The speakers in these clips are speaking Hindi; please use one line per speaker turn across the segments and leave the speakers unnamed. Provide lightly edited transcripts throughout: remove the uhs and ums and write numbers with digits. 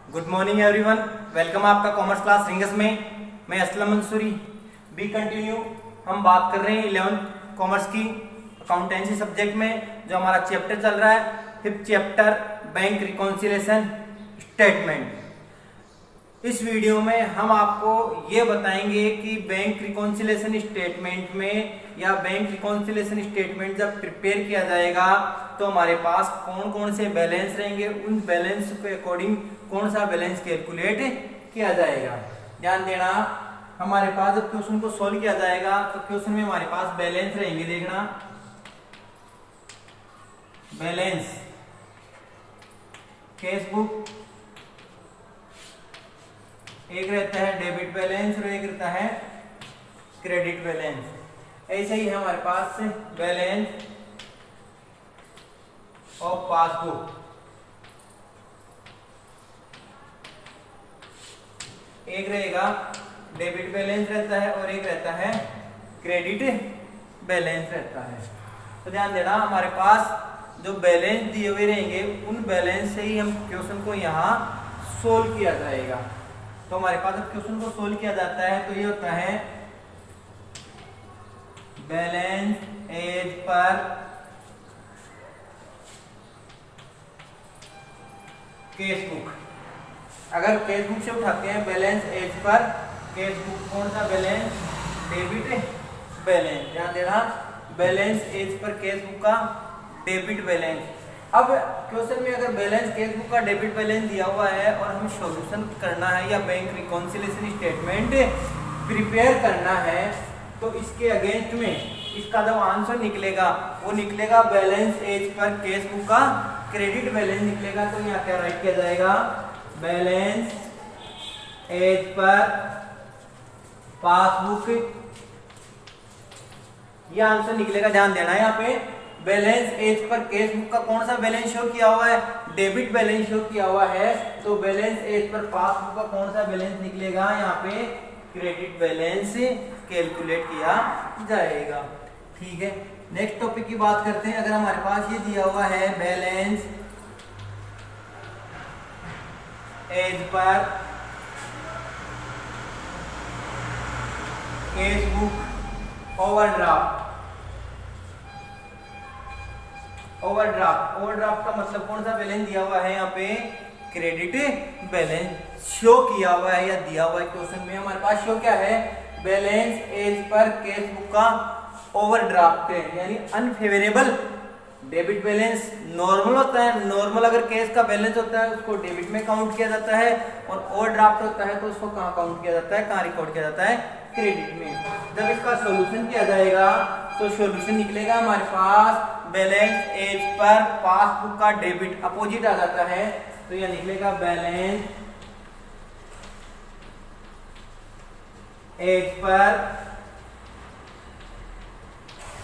गुड मॉर्निंग एवरीवन, वेलकम आपका कॉमर्स क्लास रिंगस में। मैं असलम मंसूरी। बी कंटिन्यू हम बात कर रहे हैं 11th कॉमर्स की अकाउंटेंसी सब्जेक्ट में जो हमारा चैप्टर चल रहा है 5th chapter bank reconciliation statement. इस वीडियो में हम आपको ये बताएंगे कि बैंक रिकॉन्सिलिएशन स्टेटमेंट में या बैंक रिकॉन्सिलिएशन स्टेटमेंट जब प्रिपेयर किया जाएगा तो हमारे पास कौन कौन से बैलेंस रहेंगे, उन बैलेंस के अकॉर्डिंग कौन सा बैलेंस कैलकुलेट किया जाएगा। ध्यान देना, हमारे पास जब क्वेश्चन को सोल्व किया जाएगा तो क्वेश्चन में हमारे पास बैलेंस रहेंगे। देखना, बैलेंस कैश बुक, एक रहता है डेबिट बैलेंस और एक रहता है क्रेडिट बैलेंस। ऐसे ही हमारे पास बैलेंस ऑफ पासबुक, एक रहेगा डेबिट बैलेंस रहता है और एक रहता है क्रेडिट बैलेंस रहता है। तो ध्यान देना, हमारे पास जो बैलेंस दिए हुए रहेंगे उन बैलेंस से ही हम क्वेश्चन को यहाँ सोल्व किया जाएगा। तो हमारे पास जब क्वेश्चन को सोल्व किया जाता है तो ये होता है balance as per cash book. अगर केस बुक से उठाते हैं balance as per cash book, कौन सा बैलेंस? Debit balance. ध्यान देना, balance as per cash book का डेबिट बैलेंस। अब क्वेश्चन में अगर बैलेंस केस बुक का डेबिट बैलेंस दिया हुआ है और हमें सॉल्यूशन करना है या बैंक रिकॉन्सिलिएशन स्टेटमेंट प्रिपेयर करना है तो इसके अगेंस्ट में इसका जब आंसर निकलेगा वो निकलेगा balance as per cash book का क्रेडिट बैलेंस निकलेगा। तो यहाँ क्या राइट किया जाएगा? बैलेंस एज पर पासबुक, ये आंसर निकलेगा। ध्यान देना है, यहाँ पे balance as per cash book का कौन सा बैलेंस शो किया हुआ है? डेबिट बैलेंस शो किया हुआ है। तो बैलेंस एज पर पासबुक का कौन सा बैलेंस निकलेगा? यहाँ पे क्रेडिट बैलेंस कैलकुलेट किया जाएगा। ठीक है, नेक्स्ट टॉपिक की बात करते हैं। अगर हमारे पास ये दिया हुआ है balance as per cash book overdraft, overdraft का मतलब कौन सा बैलेंस दिया हुआ है? यहाँ पे क्रेडिट बैलेंस शो किया हुआ है या दिया हुआ है क्वेश्चन में। हमारे पास शो क्या है? Balance as per cash book का ओवरड्राफ्ट है, यानी अनफेवरेबल। डेबिट बैलेंस नॉर्मल होता है, नॉर्मल अगर केस का बैलेंस होता है उसको डेबिट में काउंट किया जाता है, और ओवरड्राफ्ट होता है तो उसको कहाँ काउंट किया जाता है, कहाँ रिकॉर्ड किया जाता है? क्रेडिट में। जब इसका सॉल्यूशन किया जाएगा तो सॉल्यूशन निकलेगा हमारे पास बैलेंस एज पर पासबुक का डेबिट, अपोजिट आ जाता है तो यह निकलेगा बैलेंस एज पर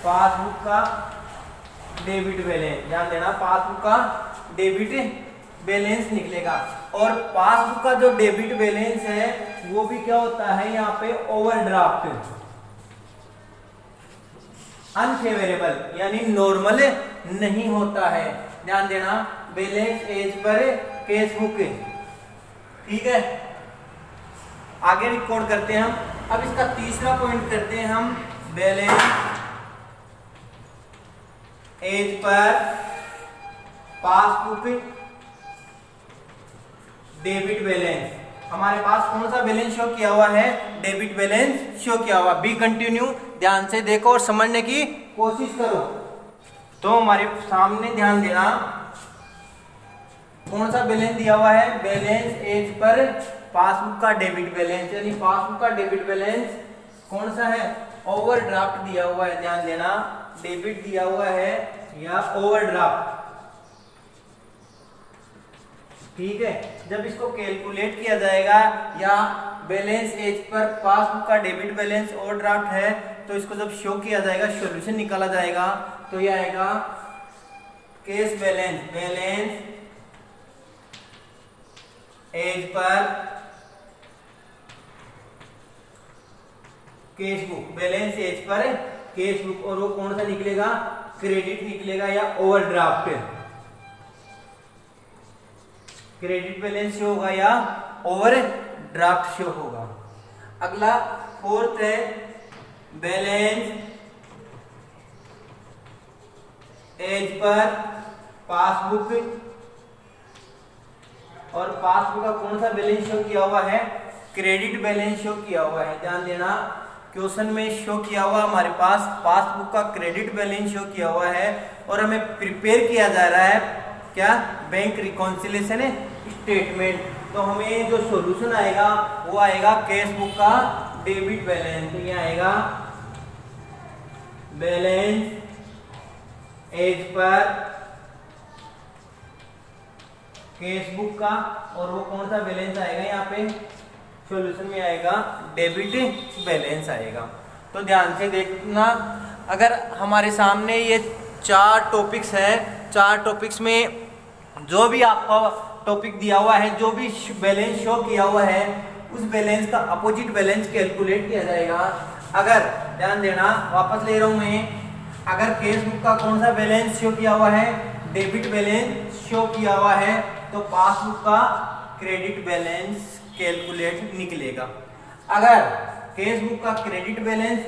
पासबुक का डेबिट बैलेंस। ध्यान देना, पासबुक का डेबिट बैलेंस निकलेगा। और पासबुक का जो डेबिट बैलेंस है वो भी क्या होता है? यहाँ पे ओवरड्राफ्ट, अनफेवरेबल यानी नॉर्मल नहीं होता है। ध्यान देना, balance as per cash book. ठीक है, आगे रिकॉर्ड करते हैं हम। अब इसका तीसरा पॉइंट करते हैं हम, balance as per passbook debit balance. हमारे पास कौन सा बैलेंस शो किया हुआ है? डेबिट बैलेंस शो किया हुआ। बी कंटिन्यू, ध्यान से देखो और समझने की कोशिश करो। तो हमारे सामने ध्यान देना, कौन सा बैलेंस दिया हुआ है? बैलेंस एज पर पासबुक का डेबिट बैलेंस, यानी पासबुक का डेबिट बैलेंस कौन सा है? ओवरड्राफ्ट दिया हुआ है। ध्यान देना, डेबिट दिया हुआ है या ओवरड्राफ्ट। ठीक है, जब इसको कैलकुलेट किया जाएगा या बैलेंस एज पर पासबुक का डेबिट बैलेंस ओवरड्राफ्ट है तो इसको जब शो किया जाएगा, सॉल्यूशन निकाला जाएगा तो यह आएगा cash balance, balance as per cash book, balance as per cash book, और वो कौन सा निकलेगा? क्रेडिट निकलेगा या ओवरड्राफ्ट। क्रेडिट बैलेंस शो होगा या ओवरड्राफ्ट शो होगा। अगला फोर्थ है बैलेंस एज पर पासबुक, और पासबुक का कौन सा बैलेंस शो किया हुआ है, क्रेडिट बैलेंस शो किया हुआ है। ध्यान देना क्वेश्चन में शो किया हुआ हमारे पास पासबुक का क्रेडिट बैलेंस शो किया हुआ है, और हमें प्रिपेयर किया जा रहा है क्या, बैंक रिकॉन्सिलेशन स्टेटमेंट। तो हमें जो सॉल्यूशन आएगा वो आएगा कैश बुक का डेबिट बैलेंस। तो ये आएगा balance as per cash book का, और वो कौन सा बैलेंस आएगा, यहाँ पे सॉल्यूशन में आएगा डेबिट बैलेंस आएगा। तो ध्यान से देखना, अगर हमारे सामने ये 4 टॉपिक्स है, 4 टॉपिक्स में जो भी आपको टॉपिक दिया हुआ है, जो भी बैलेंस शो किया हुआ है, उस बैलेंस का अपोजिट बैलेंस कैलकुलेट किया जाएगा। अगर ध्यान देना, वापस ले रहा हूं मैं, अगर कैश बुक का कौन सा बैलेंस शो किया हुआ है, डेबिट बैलेंस शो किया हुआ है, तो पासबुक का क्रेडिट बैलेंस कैलकुलेट निकलेगा। अगर कैश बुक का क्रेडिट बैलेंस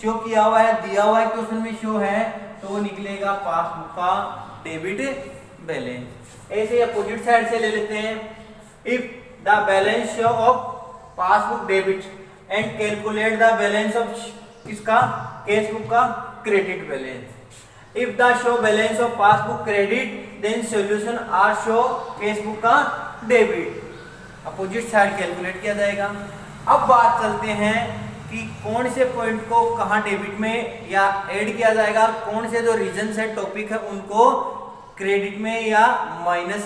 शो किया हुआ है, दिया हुआ है क्वेश्चन में शो है, तो वो निकलेगा पासबुक का डेबिट बैलेंस। ऐसे अपोजिट साइड से ले लेते हैं, if the balance show of passbook debit and calculate the balance of किसका, कैश बुक का credit balance. If the show balance of passbook credit then solution are show cash book का डेबिट। अपोजिट साइड कैलकुलेट किया जाएगा। अब बात चलते हैं कि कौन से पॉइंट को कहां डेबिट में या ऐड किया जाएगा, और कौन से जो रीजन है, टॉपिक है, उनको क्रेडिट में या माइनस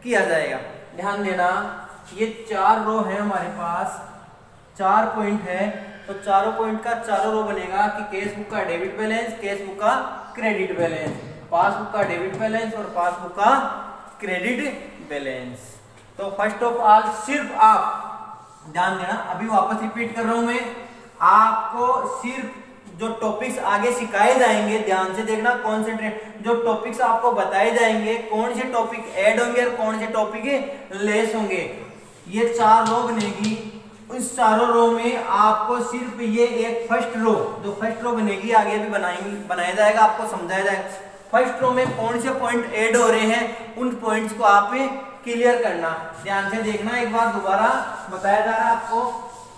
किया जाएगा। ध्यान देना, ये 4 रो है हमारे पास, 4 पॉइंट है, तो चारों पॉइंट का चारों रो बनेगा कि कैश बुक का डेबिट बैलेंस, कैश बुक का क्रेडिट बैलेंस, पासबुक का डेबिट बैलेंस और पासबुक का क्रेडिट बैलेंस। तो फर्स्ट ऑफ ऑल सिर्फ आप ध्यान देना, अभी वापस रिपीट कर रहा हूं मैं, आपको सिर्फ जो टॉपिक्स आगे सिखाए जाएंगे, ध्यान से देखना, कॉन्सेंट्रेट, जो टॉपिक्स आपको बताए जाएंगे, कौन से टॉपिक ऐड होंगे और कौन से टॉपिक लेस होंगे, ये 4 रो बनेगी। उस चारों रो में आपको सिर्फ ये एक फर्स्ट रो, जो फर्स्ट रो बनेगी, आगे भी बनाया जाएगा, आपको समझाया जाएगा। फर्स्ट रो में कौन से पॉइंट ऐड हो रहे हैं, उन पॉइंट्स को आप क्लियर करना। ध्यान से देखना, एक बार दोबारा बताया जा रहा है आपको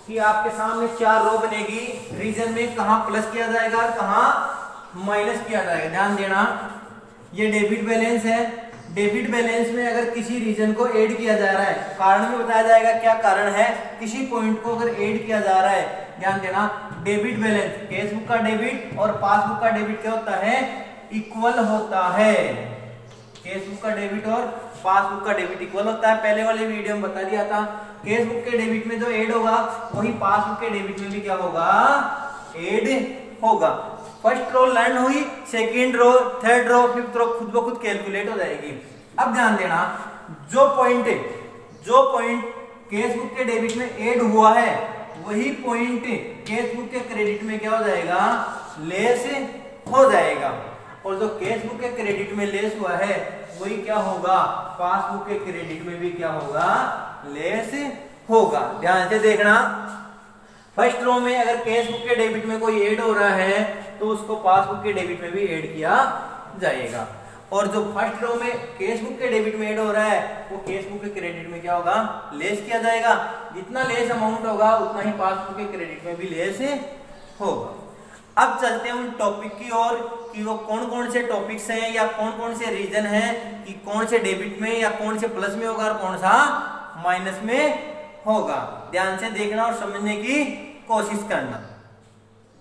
कि आपके सामने 4 रो बनेगी, रीजन में कहां प्लस किया जाएगा और कहां माइनस किया जाएगा। ध्यान देना, ये डेबिट बैलेंस है, डेबिट बैलेंस में अगर किसी रीजन को ऐड किया जा रहा है, कारण भी बताया जाएगा क्या कारण है, किसी पॉइंट को अगर ऐड किया जा रहा है, ध्यान देना, डेबिट बैलेंस, कैश बुक का डेबिट और पासबुक का डेबिट क्या होता है, इक्वल होता है। कैश बुक का डेबिट और पासबुक का डेबिट इक्वल होता है, पहले वाले वीडियो में बता दिया था। कैश बुक के डेबिट में जो ऐड होगा वही पासबुक के डेबिट में भी क्या होगा, ऐड होगा। फर्स्ट रो लर्न हुई, second row, third row, fifth row खुद ब खुद कैलकुलेट हो जाएगी। अब ध्यान देना, जो पॉइंट कैश बुक के डेबिट में ऐड हुआ है, वही पॉइंट कैश बुक के क्रेडिट में क्या हो जाएगा, लेस हो जाएगा, और जो कैश बुक के क्रेडिट में लेस हुआ है वही क्या होगा, पासबुक के क्रेडिट में भी क्या होगा, लेस होगा। ध्यान से देखना, फर्स्ट रो में अगर कैश बुक के डेबिट में कोई ऐड हो रहा है तो उसको पासबुक के डेबिट में भी ऐड किया जाएगा, और जो फर्स्ट रो में कैश बुक के डेबिट में ऐड हो रहा है वो कैश बुक के क्रेडिट में क्या होगा, लेस किया जाएगा। जितना लेस अमाउंट होगा उतना ही पासबुक के क्रेडिट में भी लेस होगा। अब चलते हैं उन टॉपिक की ओर कि वो कौन कौन से टॉपिक्स हैं या कौन कौन से रीजन हैं कि कौन से डेबिट में या कौन से प्लस में होगा और कौन सा माइनस में होगा। ध्यान से देखना और समझने की कोशिश करना।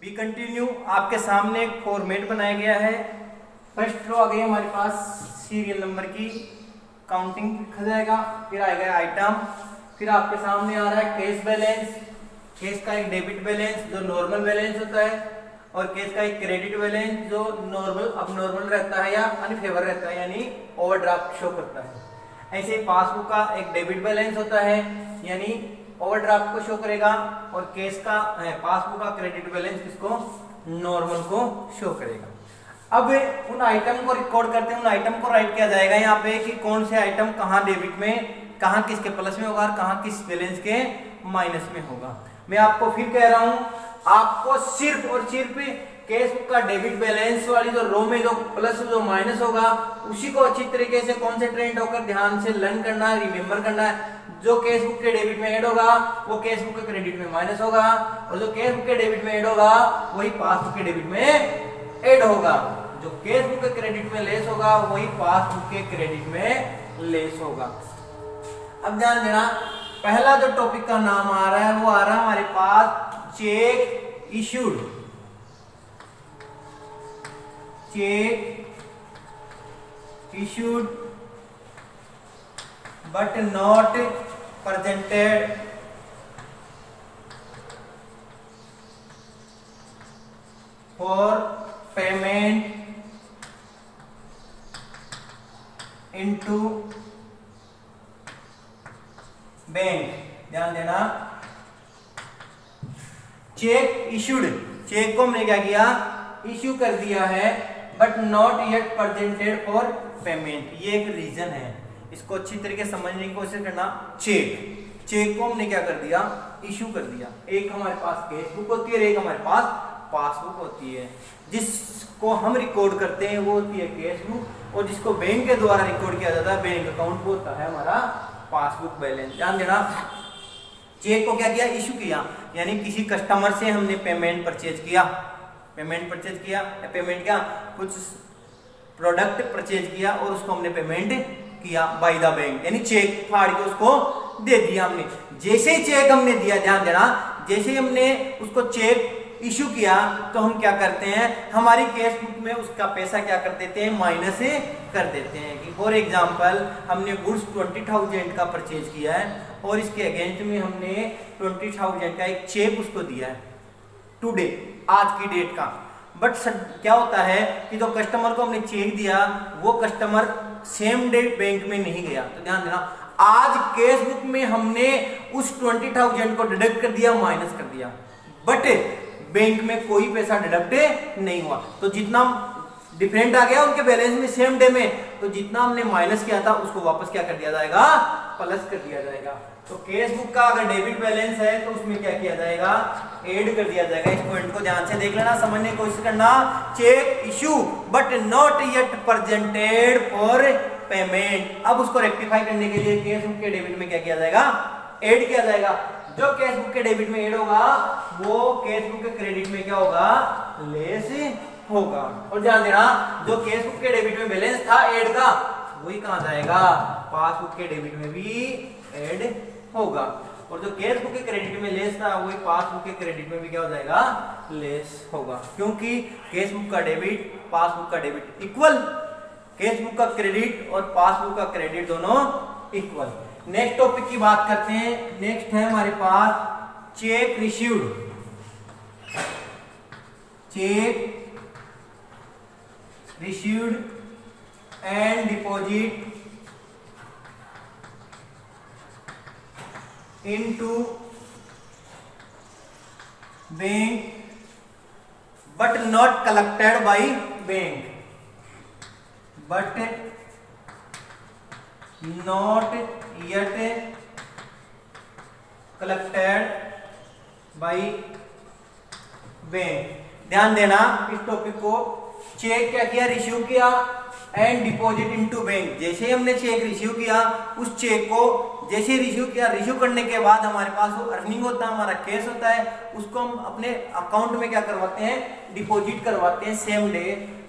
बी कंटिन्यू, आपके सामने एक फॉर्मेट बनाया गया है। फर्स्ट रो आ गई हमारे पास सीरियल नंबर की, काउंटिंग लिखा जाएगा, फिर आएगा आइटम, फिर आपके सामने आ रहा है कैश बैलेंस, कैश का एक डेबिट बैलेंस जो नॉर्मल बैलेंस होता है, और कैश का एक क्रेडिट बैलेंस जो नॉर्मल अबनॉर्मल रहता है या अनफेवर रहता है, यानी ओवरड्राफ्ट शो करता है। ऐसे ही पासबुक का एक डेबिट बैलेंस होता है, यानी ओवरड्राफ्ट को शो करेगा, और कैश का पासबुक का क्रेडिट बैलेंस किसको, नॉर्मल को शो करेगा। अब उन आइटम को रिकॉर्ड करते हैं, उन आइटम को राइट किया जाएगा यहाँ पे कि कौन से आइटम कहाँ डेबिट में कहाँ किसके प्लस में होगा और कहाँ किस बैलेंस के माइनस में होगा। मैं आपको फिर कह रहा हूं, आपको सिर्फ और सिर्फ कैश बुक का डेबिट बैलेंस वाली जो रो में जो प्लस जो माइनस होगा उसी को अच्छी तरीके से कॉन्सेंट्रेट होकर ध्यान से लर्न करना है, रिमेम्बर करना है। जो कैश बुक के डेबिट में ऐड होगा वो कैश बुक के क्रेडिट में माइनस होगा, और जो कैश बुक के डेबिट में ऐड होगा वही पासबुक के डेबिट में ऐड होगा। जो कैश बुक के क्रेडिट में लेस होगा वही पासबुक के क्रेडिट में लेस होगा। अब ध्यान देना, पहला जो टॉपिक का नाम आ रहा है वो आ रहा है हमारे पास cheque issued. Cheque issued but not presented for payment into bank. ध्यान देना, चेक इश्यूड, चेक को हमने क्या किया, इश्यू कर दिया है, but not yet presented for payment. ये एक रीजन है, इसको अच्छी तरीके से समझने की कोशिश करना। चेक को हमने क्या कर दिया, इशू कर दिया। एक हमारे पास कैश बुक होती है और एक हमारे पास पासबुक होती है। जिसको हम रिकॉर्ड करते हैं वो होती है कैश बुक, और जिसको बैंक के द्वारा रिकॉर्ड किया जाता है बैंक अकाउंट, वो होता है हमारा पासबुक बैलेंस। ध्यान देना, चेक को क्या किया, इशू किया, यानी किसी कस्टमर से हमने पेमेंट परचेज किया, पेमेंट क्या, कुछ प्रोडक्ट परचेज किया और उसको हमने पेमेंट किया बाय द बैंक, यानी चेक फाड़ के उसको दे दिया हमने। जैसे ही चेक हमने दिया, ध्यान देना, जैसे ही हमने उसको चेक इशू किया तो हम क्या करते हैं, हमारी कैश बुक में उसका पैसा क्या कर देते हैं, माइनस कर देते हैं। कि फॉर एग्जांपल हमने गुड्स 20,000 का परचेज किया है और इसके अगेंस्ट में हमने 20,000 का एक चेक उसको दिया है टुडे, आज की डेट का। बट क्या होता है कि जो कस्टमर को हमने चेक दिया वो कस्टमर सेम डे बैंक में नहीं गया। तो ध्यान देना, आज कैश बुक में हमने उस 20,000 को डिडक्ट कर दिया, माइनस कर दिया, बट बैंक में कोई पैसा डिडक्ट नहीं हुआ। तो जितना डिफरेंट आ गया उनके बैलेंस में सेम डे में, तो जितना हमने माइनस किया था उसको वापस क्या कर दिया जाएगा, प्लस कर दिया जाएगा। तो कैश बुक का अगर डेबिट बैलेंस है तो उसमें क्या किया जाएगा, ऐड कर दिया जाएगा। इस पॉइंट को ध्यान से देख लेना, समझने की कोशिश करना। Cheque issue but not yet presented for payment. अब उसको रेक्टिफाई करने के लिए कैश बुक के डेबिट में क्या किया जाएगा, ऐड किया जाएगा। जो कैश बुक के डेबिट में ऐड होगा वो कैश बुक के क्रेडिट में क्या होगा, लेस होगा। और ध्यान देना, जो कैश बुक के डेबिट में बैलेंस था ऐड का, वही कहां जाएगा, पासबुक के डेबिट में भी ऐड होगा। और जो कैश बुक के क्रेडिट में लेस था वही पासबुक के क्रेडिट में भी क्या हो जाएगा, लेस होगा। क्योंकि कैश बुक का डेबिट पासबुक का डेबिट इक्वल, कैश बुक का क्रेडिट और पासबुक का क्रेडिट दोनों इक्वल। नेक्स्ट टॉपिक की बात करते हैं। नेक्स्ट है हमारे पास cheque received. Cheque received and deposit into bank but not collected by bank, but not yet collected by bank. ध्यान देना इस टॉपिक को, चेक क्या किया, रिसीव किया, एंड डिपॉजिट इनटू बैंक। जैसे ही हमने चेक रिसीव किया, उस चेक को जैसे रिसीव किया, रिसीव करने के बाद हमारे पास वो अर्निंग होता है, हमारा कैश होता है, उसको हम अपने अकाउंट में क्या करवाते हैं, डिपॉजिट करवाते हैं same day,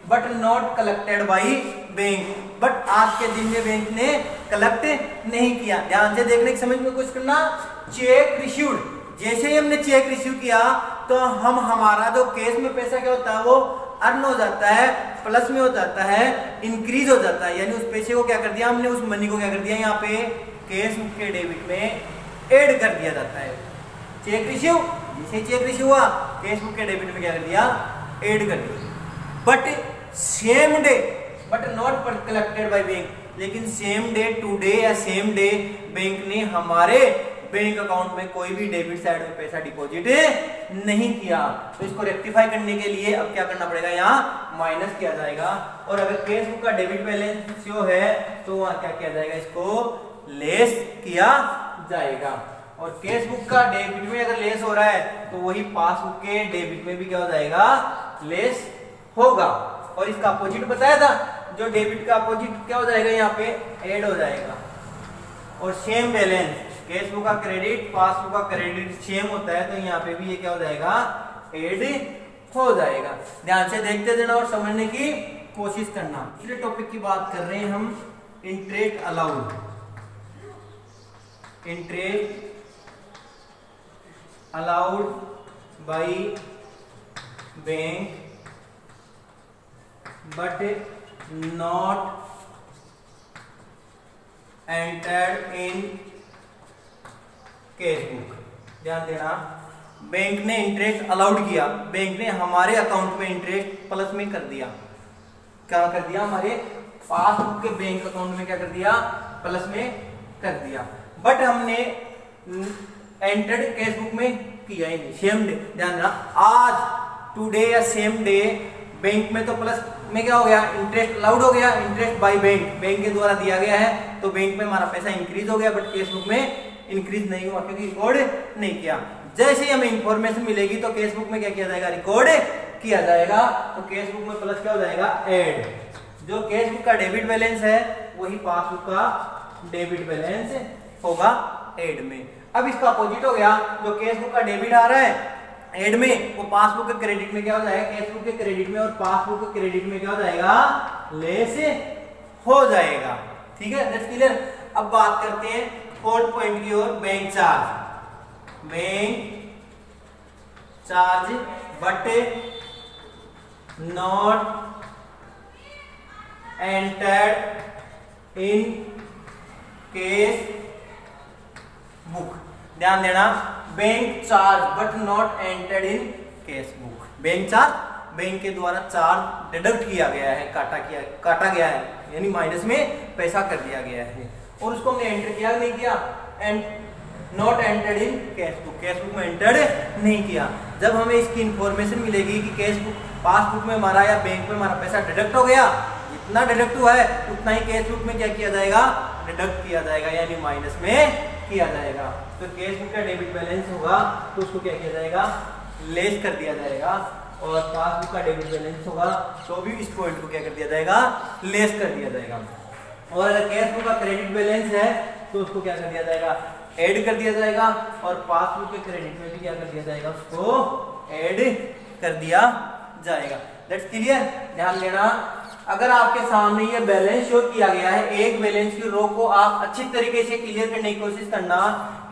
but not collected by bank. But आज के दिन में बैंक ने कलेक्ट नहीं किया। ध्यान से देखने की समझ में कोशिश करना। चेक रिसीव्ड, जैसे ही हमने चेक रिसीव किया तो हम हमारा जो कैश में पैसा क्या होता है वो अर्न हो जाता है, प्लस में हो जाता है, इंक्रीज हो जाता है। यानी उस पैसे को क्या कर दिया हमने, उस मनी को क्या कर दिया, यहाँ पे कैश के डेबिट में ऐड कर दिया जाता है। चेक रिसीव, जैसे चेक रिसीव हुआ कैश बुक के डेबिट में क्या कर दिया, ऐड कर दिया। But same day, but not collected by bank. लेकिन सेम डे टुडे या सेम डे बैंक ने हमारे बैंक अकाउंट में कोई भी डेबिट साइड में पैसा डिपॉजिट नहीं किया। तो इसको रेक्टिफाई करने के लिए अब क्या करना पड़ेगा, यहाँ माइनस किया जाएगा। और अगर कैश बुक का डेबिट बैलेंस जो है तो वहां क्या किया जाएगा, इसको लेस किया जाएगा। और केस बुक का डेबिट में अगर लेस हो रहा है तो वही पासबुक के डेबिट में भी क्या हो जाएगा, लेस होगा। और इसका अपोजिट बताया था, जो डेबिट का अपोजिट क्या हो जाएगा, यहाँ पे ऐड हो जाएगा। और सेम बैलेंस, केस बुक का क्रेडिट पासबुक का क्रेडिट सेम होता है, तो यहाँ पे भी ये क्या हो जाएगा, ऐड हो जाएगा। ध्यान से देखते जाना और समझने की कोशिश करना। दूसरे टॉपिक की बात कर रहे हैं हम, interest allowed. Interest allowed by bank but not entered in cash book. ध्यान देना, बैंक ने इंटरेस्ट अलाउड किया, बैंक ने हमारे अकाउंट में इंटरेस्ट प्लस में कर दिया। क्या कर दिया, हमारे पासबुक के बैंक अकाउंट में क्या कर दिया, प्लस में कर दिया। बट हमने एंटर्ड केस बुक में किया ही नहीं। सेम डे, ध्यान देना, आज टुडे या सेम डे बैंक में तो प्लस में क्या हो गया, इंटरेस्ट अलाउड हो गया। इंटरेस्ट बाय बैंक, बैंक के द्वारा दिया गया है, तो बैंक में हमारा पैसा इंक्रीज हो गया, बट केस बुक में इंक्रीज नहीं हुआ क्योंकि रिकॉर्ड नहीं किया। जैसे ही हमें इंफॉर्मेशन मिलेगी तो केस बुक में क्या किया जाएगा, रिकॉर्ड किया जाएगा। तो केस बुक में प्लस क्या हो जाएगा, ऐड। जो केस बुक का डेबिट बैलेंस है वही पासबुक का डेबिट बैलेंस होगा ऐड में। अब इसका अपोजिट हो गया, जो केस बुक का डेबिट आ रहा है ऐड में, वो पासबुक के क्रेडिट में क्या हो जाएगा, केस बुक के क्रेडिट में, और पासबुक के क्रेडिट में क्या हो जाएगा, लेस हो जाएगा। ठीक है, दैट्स क्लियर। अब बात करते हैं फोर्थ पॉइंट की ओर, bank charge. Bank charge but not entered in cash book. ध्यान देना, bank charge but not entered in cash book. Bank charge, bank के द्वारा चार्ज डिडक्ट किया गया है, काटा गया है, यानी माइनस में पैसा कर दिया गया है, और उसको हमने एंटर किया नहीं किया, and not entered in cash book, case book में एंटर्ड नहीं किया। जब हमें इसकी इंफॉर्मेशन मिलेगी कि केस बुक, पासबुक में हमारा या बैंक में हमारा पैसा डिडक्ट हो गया, जितना डिडक्ट हुआ है उतना ही केस बुक में क्या किया जाएगा, डिडक्ट किया जाएगा, यानी माइनस में किया जाएगा। तो केस बुक का डेबिट बैलेंस होगा तो उसको क्या किया जाएगा, लेस कर दिया जाएगा, और पासबुक का डेबिट बैलेंस होगा तो भी इस पॉइंट को क्या कर दिया जाएगा, लेस कर दिया जाएगा। और अगर केस बुक का क्रेडिट बैलेंस है तो उसको क्या कर दिया जाएगा, ऐड कर दिया जाएगा, और पासबुक के क्रेडिट में भी क्या कर दिया जाएगा, उसको ऐड कर दिया जाएगा। That's clear. ध्यान देना, अगर आपके सामने ये बैलेंस शो किया गया है, एक बैलेंस की रो को आप अच्छी तरीके से क्लियर करने की कोशिश करना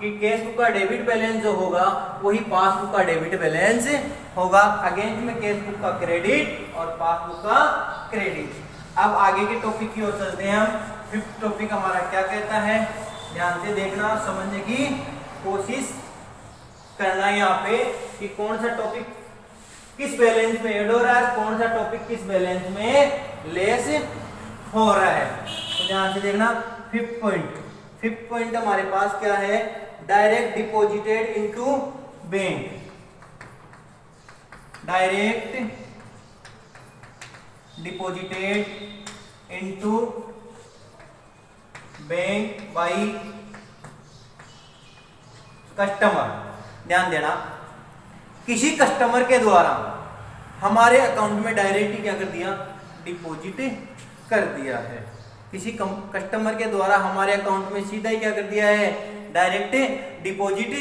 कि केस बुक का डेबिट बैलेंस जो होगा वही पासबुक का डेबिट बैलेंस होगा, अगेंस्ट में केस बुक का क्रेडिट और पासबुक का क्रेडिट। अब आगे के टॉपिक की ओर चलते हैं हम। फिफ्थ टॉपिक हमारा क्या कहता है, ध्यान से देखना, समझने की कोशिश करना यहाँ पे कि कौन सा टॉपिक किस बैलेंस में ऐड हो रहा है, कौन सा टॉपिक किस बैलेंस में लेस हो रहा है। तो ध्यान से देखना, फिफ्थ पॉइंट हमारे पास क्या है, direct deposited into bank. Direct deposited into bank by customer. ध्यान देना, किसी कस्टमर के द्वारा हमारे अकाउंट में डायरेक्ट क्या कर दिया, डिपॉजिट कर दिया है। किसी कस्टमर के द्वारा हमारे अकाउंट में सीधा ही क्या कर दिया है, डायरेक्ट डिपॉजिट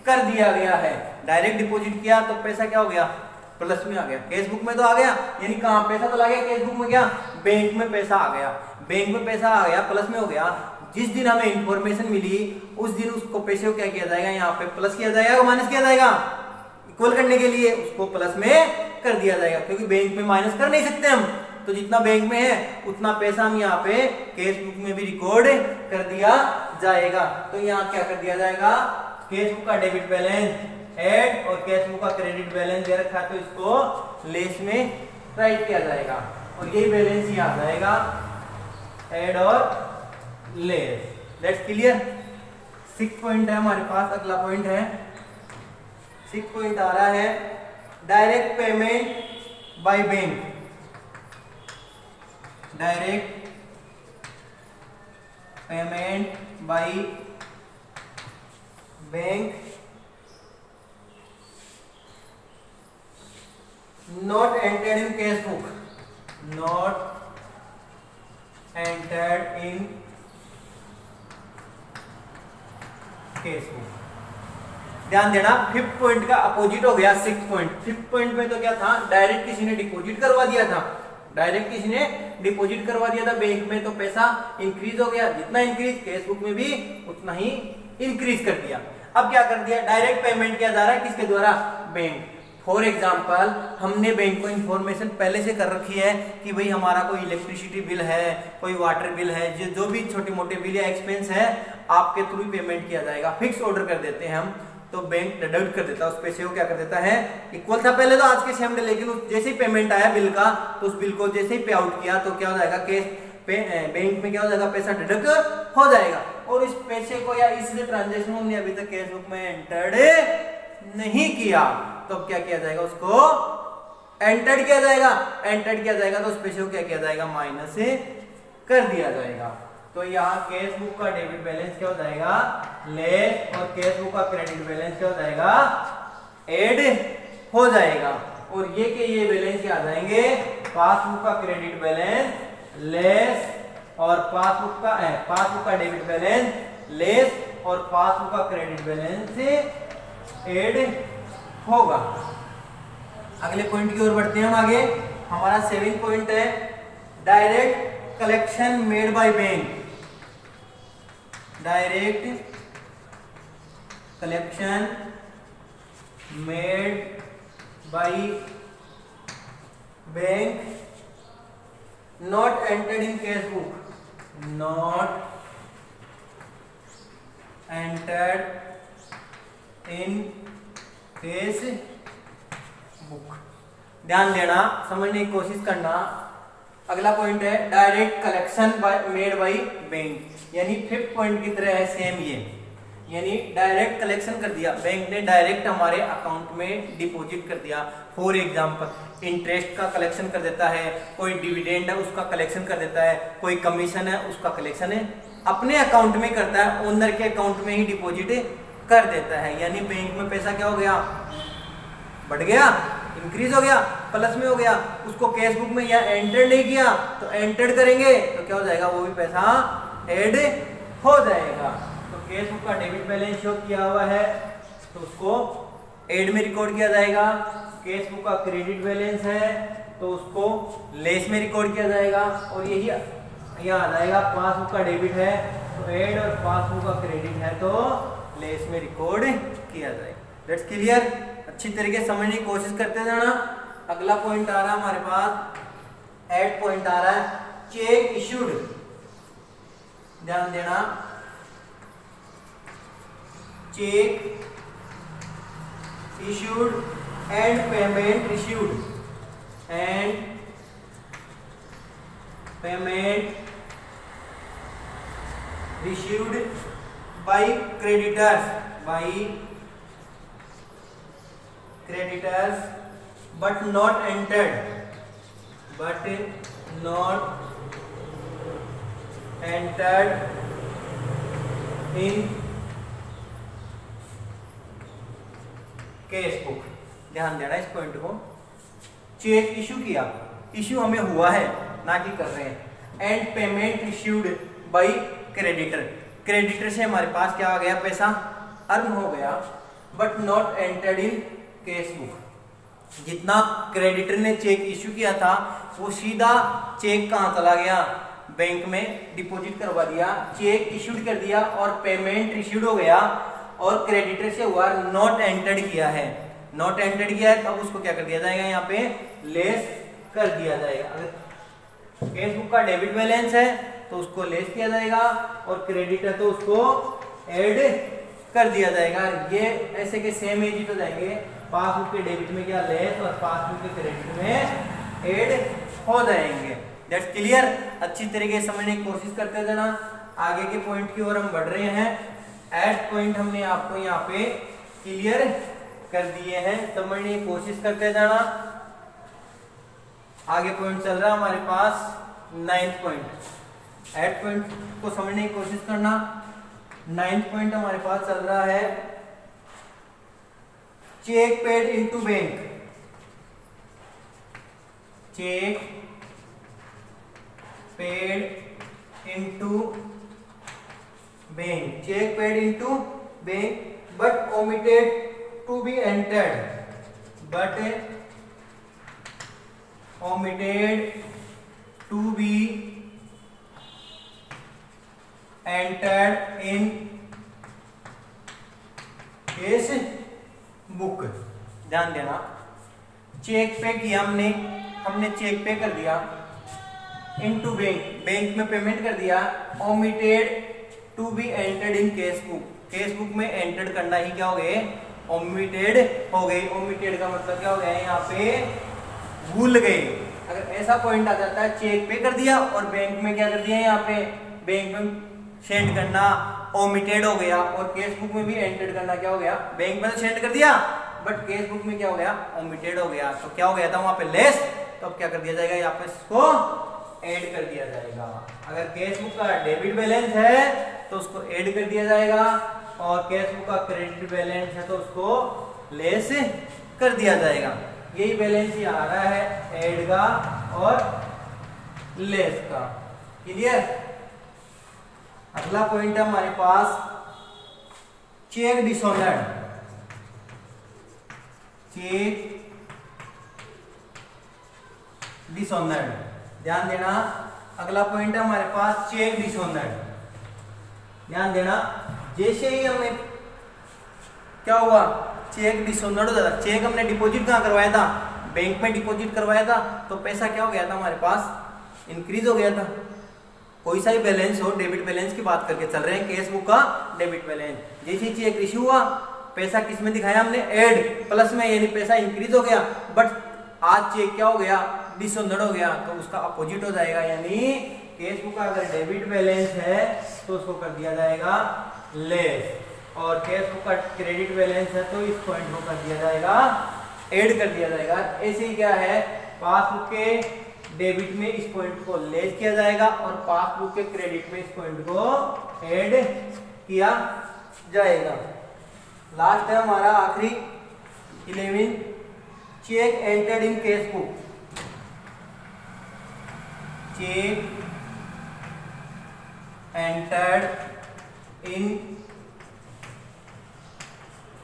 कर दिया गया है। डायरेक्ट डिपॉजिट किया तो पैसा क्या हो गया, प्लस में आ गया। केस बुक में तो आ गया, यानी कहाँ पैसा तो आ गया, केस बुक में क्या, बैंक में पैसा आ गया, बैंक में पैसा आ गया, प्लस में हो गया। जिस दिन हमें इंफॉर्मेशन मिली उस दिन उसको पैसे को क्या किया जाएगा, यहाँ पे प्लस किया जाएगा, माइनस किया जाएगा, इक्वल करने के लिए उसको प्लस में कर दिया जाएगा, क्योंकि बैंक में माइनस कर नहीं सकते हम, तो जितना बैंक में है उतना पैसा हम यहाँ पे केस बुक में भी रिकॉर्ड कर दिया जाएगा। तो यहाँ क्या कर दिया जाएगा, केस बुक का डेबिट बैलेंस ऐड और केस बुक का क्रेडिट बैलेंस दे रखा है तो इसको लेस में राइट किया जाएगा, और यही बैलेंस यहाँ आ जाएगा, ऐड और लेस। That's clear. 6 पॉइंट है हमारे पास, अगला पॉइंट है 6 पॉइंट आ रहा है, direct payment by bank. Direct payment by bank not entered in cash book, not entered in cash book. ध्यान देना, फिफ्थ पॉइंट का अपोजिट हो गया सिक्स्थ पॉइंट। फिफ्थ पॉइंट में तो क्या था, डायरेक्ट किसी ने डिपॉजिट करवा दिया था, डायरेक्ट किसी ने डिपॉजिट करवा दिया था बैंक में, तो पैसा इंक्रीज हो गया, जितना इंक्रीज केस बुक में भी उतना ही इंक्रीज कर दिया। अब क्या कर दिया, डायरेक्ट पेमेंट किया जा रहा है किसके द्वारा, बैंक। फॉर एग्जाम्पल हमने बैंक को इंफॉर्मेशन पहले से कर रखी है कि भाई हमारा कोई इलेक्ट्रिसिटी बिल है, कोई वाटर बिल है, जो भी छोटे मोटे बिल या एक्सपेंस है आपके थ्रू पेमेंट किया जाएगा। फिक्स ऑर्डर कर देते हैं हम, तो बैंक डिडक्ट कर देता है उस पैसे को, क्या कर देता है, इक्वल था पहले तो आज के सेम डे, लेकिन जैसे ही पेमेंट आया बिल का तो उस बिल को जैसे ही पे आउट किया तो क्या हो जाएगा, बैंक में क्या हो जाएगा, पैसा डिडक्ट हो जाएगा। और इस पैसे को या इस ट्रांजेक्शन हमने अभी तक कैश बुक में एंटर्ड नहीं किया, तो अब क्या किया जाएगा, उसको एंटर्ड किया जाएगा। एंटर्ड किया जाएगा तो उस पैसे को क्या किया जाएगा, माइनस कर दिया जाएगा। तो यहाँ कैश बुक का डेबिट बैलेंस क्या हो जाएगा, लेस, और कैश बुक का क्रेडिट बैलेंस क्या हो जाएगा, ऐड हो जाएगा। और ये के ये बैलेंस क्या आ जाएंगे, पासबुक का क्रेडिट बैलेंस लेस और पासबुक का डेबिट बैलेंस लेस और पासबुक का क्रेडिट बैलेंस ऐड होगा। अगले पॉइंट की ओर बढ़ते हैं हम आगे। हमारा 7 पॉइंट है direct collection made by bank. Direct collection made by bank not entered in cash book, not entered in cash book. ध्यान देना, समझने की कोशिश करना। अगला पॉइंट है direct collection made by bank, यानी फिफ्थ पॉइंट की तरह है सेम ये, यानी डायरेक्ट कलेक्शन कर दिया, बैंक ने डायरेक्ट हमारे अकाउंट में डिपॉजिट कर दिया। फॉर एग्जांपल इंटरेस्ट का कलेक्शन कर देता है, कोई डिविडेंड है उसका कलेक्शन कर देता है, कोई कमीशन है उसका कलेक्शन है अपने अकाउंट में करता है, ओनर के अकाउंट में ही डिपॉजिट कर देता है। यानी बैंक में पैसा क्या हो गया, बढ़ गया, इंक्रीज हो गया, प्लस में हो गया। उसको कैश बुक में या एंटर नहीं किया तो एंटर करेंगे तो क्या हो जाएगा, वो भी पैसा ऐड हो जाएगा। तो कैश बुक का डेबिट बैलेंस शो किया हुआ है तो उसको ऐड में रिकॉर्ड किया जाएगा। कैश बुक का क्रेडिट बैलेंस है तो उसको लेस में रिकॉर्ड किया जाएगा। और यही यहाँ आ जाएगा, पासबुक का डेबिट है तो ऐड और पासबुक का क्रेडिट है तो लेस में रिकॉर्ड किया जाएगा। दैट्स क्लियर, अच्छी तरीके से समझने की कोशिश करते जाना। अगला पॉइंट आ रहा है हमारे पास, 8 पॉइंट आ रहा है चेक इशूड। ध्यान देना, check issued and payment received, and payment received by creditors but not entered in case book. ध्यान देना इस पॉइंट को, चेक इशू किया, इशू हमें हुआ है ना कि कर रहे हैं। And payment received by creditor, creditor से हमारे पास क्या आ गया, पैसा अर्न हो गया, but not entered in cash book. जितना क्रेडिटर ने चेक इशू किया था वो सीधा चेक कहाँ चला गया, बैंक में डिपॉजिट करवा दिया, चेक इशूड कर दिया और पेमेंट रिसीव्ड हो गया। और क्रेडिटर से हुआ नॉट एंटर्ड किया है, नॉट एंटर्ड किया है, तब उसको क्या कर दिया जाएगा, यहाँ पे लेस कर दिया जाएगा। अगर केस बुक का डेबिट बैलेंस है तो उसको लेस किया जाएगा और क्रेडिट है तो उसको ऐड कर दिया जाएगा। ये ऐसे के सेम एज हो जाएंगे, पासबुक के डेबिट में क्या लेस और पासबुक के क्रेडिट में ऐड हो जाएंगे। दैट्स क्लियर, अच्छी तरीके से समझने की कोशिश करते जाना। आगे के पॉइंट की ओर हम बढ़ रहे हैं। 8 पॉइंट हमने आपको यहाँ पे क्लियर कर दिए हैं, समझने की कोशिश करते जाना। आगे पॉइंट चल रहा है हमारे पास 9th पॉइंट। 8 पॉइंट को समझने की कोशिश करना। 9th पॉइंट हमारे पास चल रहा है cheque paid into bank. Cheque paid into bank, cheque paid into bank but omitted to be entered, but omitted to be entered in case book। ध्यान देना, चेक पे किया हमने चेक पे कर दिया इनटू बैंक, बैंक में पेमेंट कर दिया। omitted to be entered in case book, case book में एंटर करना ही क्या हो गए, ओमिटेड हो गई। ओमिटेड का मतलब क्या हो गया है, यहाँ पे भूल गए। अगर ऐसा पॉइंट आ जाता है चेक पे कर दिया और बैंक में क्या कर दिया, यहाँ पे बैंक में सेंड करना ओमिटेड हो गया, और केस बुक में भी एंटर करना क्या हो गया, बैंक में तो सेंड कर दिया बट केस बुक में क्या हो गया, ओमिटेड हो गया। तो क्या हो गया था वहां पे लेस, तो अब क्या कर दिया जाएगा, यहाँ पे इसको ऐड कर दिया जाएगा। अगर केस बुक का डेबिट बैलेंस है तो उसको ऐड कर दिया जाएगा, और केस बुक का क्रेडिट बैलेंस है तो उसको लेस कर दिया जाएगा। यही बैलेंस ही आ रहा है ऐड का और लेस का। क्लियर। अगला पॉइंट है हमारे पास चेक डिसऑनर्ड। चेक डिसऑनर्ड, ध्यान देना। अगला पॉइंट है हमारे पास चेक डिसऑनर्ड। ध्यान देना, जैसे ही हमें क्या हुआ, चेक डिसऑनर्ड हो जाता। चेक हमने डिपॉजिट कहाँ करवाया था, बैंक में डिपॉजिट करवाया था, तो पैसा क्या हो गया था हमारे पास, इंक्रीज हो गया था। कोई सा ही बैलेंस हो, डेबिट बैलेंस की बात करके चल रहे हैं, केस बुक का डेबिट बैलेंस। जैसे ही चेक इश्यू हुआ, पैसा किस में दिखाया हमने, ऐड प्लस में, यानी पैसा इंक्रीज हो गया। बट आज चेक क्या हो गया, डिसऑनर्ड हो गया, तो उसका अपोजिट हो जाएगा। यानी केस बुक का अगर डेबिट बैलेंस है तो उसको कर दिया जाएगा लेस, और केस बुक का क्रेडिट बैलेंस है तो इस पॉइंट को कर दिया जाएगा, ऐड कर दिया जाएगा। ऐसे ही क्या है, पासबुक के डेबिट में इस पॉइंट को लेस किया जाएगा, और पासबुक के क्रेडिट में इस पॉइंट को ऐड किया जाएगा। लास्ट है हमारा आखिरी 11, cheque entered in cash book. Cheque entered in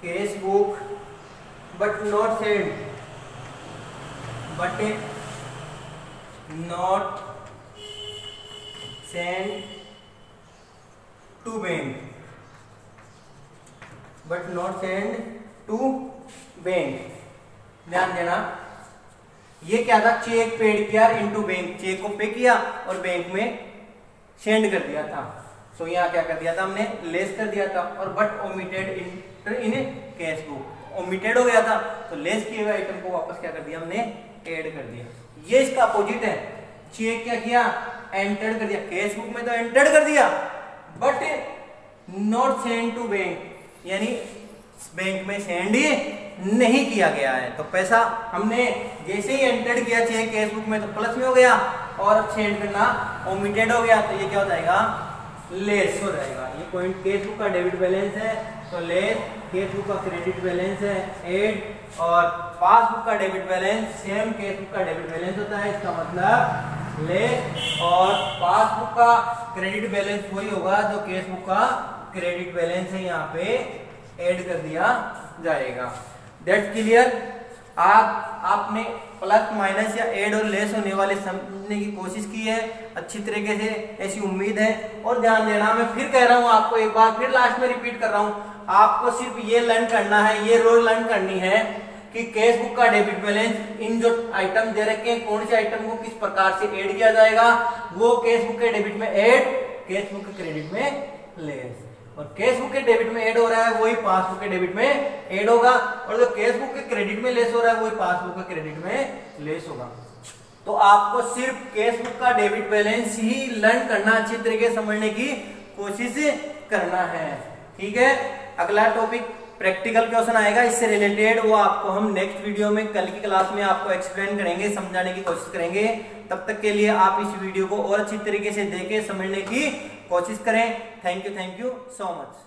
case book but not sent to bank, but not sent to bank। ध्यान देना, ये क्या था, चेक पेड किया इनटू बैंक, चेक को पे किया और बैंक में सेंड कर दिया था। तो यहाँ क्या कर दिया था हमने, लेस कर दिया था, और but omitted in cash book, omitted हो गया था, तो लेस किए हुए आइटम को वापस क्या कर दिया हमने, ऐड कर दिया। ये इसका अपोजिट है, चेक क्या किया, एंटर्ड कर दिया, कैश बुक में तो एंटर्ड कर दिया but not send to bank, यानी बैंक में सेंड ही नहीं किया गया है। तो पैसा हमने जैसे ही एंटर्ड किया चेक केस बुक में तो प्लस में हो गया, और अब सेंड करना ओमिटेड हो गया, तो ये क्या हो जाएगा, लेस हो जाएगा। ये पॉइंट केस बुक का डेबिट बैलेंस है तो लेस, केस बुक का क्रेडिट बैलेंस है ऐड, और पासबुक का debit balance same case book का डेबिट बैलेंस होता है, इसका मतलब लेस, और पासबुक का क्रेडिट बैलेंस वही होगा जो केस बुक का क्रेडिट बैलेंस है, यहाँ पे ऐड कर दिया जाएगा। That's clear. आपने प्लस माइनस या ऐड और लेस होने वाले समझने की कोशिश की है अच्छी तरीके से, ऐसी उम्मीद है। और ध्यान देना, मैं फिर कह रहा हूँ आपको, एक बार फिर लास्ट में रिपीट कर रहा हूँ, आपको सिर्फ ये लर्न करना है, ये रोल लर्न करनी है कि केस बुक का डेबिट बैलेंस, इन जो आइटम दे रखे हैं कौन से आइटम को किस प्रकार से ऐड किया जाएगा, वो केस बुक के डेबिट में ऐड, केस बुक के क्रेडिट में लेस, और केस बुक के डेबिट में ऐड हो रहा है वही पासबुक के डेबिट में ऐड होगा, और जो केस बुक के क्रेडिट में लेस हो रहा है वही पासबुक के क्रेडिट में लेस होगा। तो आपको सिर्फ केस बुक का डेबिट बैलेंस ही लर्न करना, अच्छी तरीके से समझने की कोशिश करना है। ठीक है, अगला टॉपिक प्रैक्टिकल क्वेश्चन आएगा इससे रिलेटेड, वो आपको हम नेक्स्ट वीडियो में कल की क्लास में आपको एक्सप्लेन करेंगे, समझाने की कोशिश करेंगे। तब तक के लिए आप इस वीडियो को और अच्छी तरीके से देखें, समझने की कोशिश करें। Thank you so much.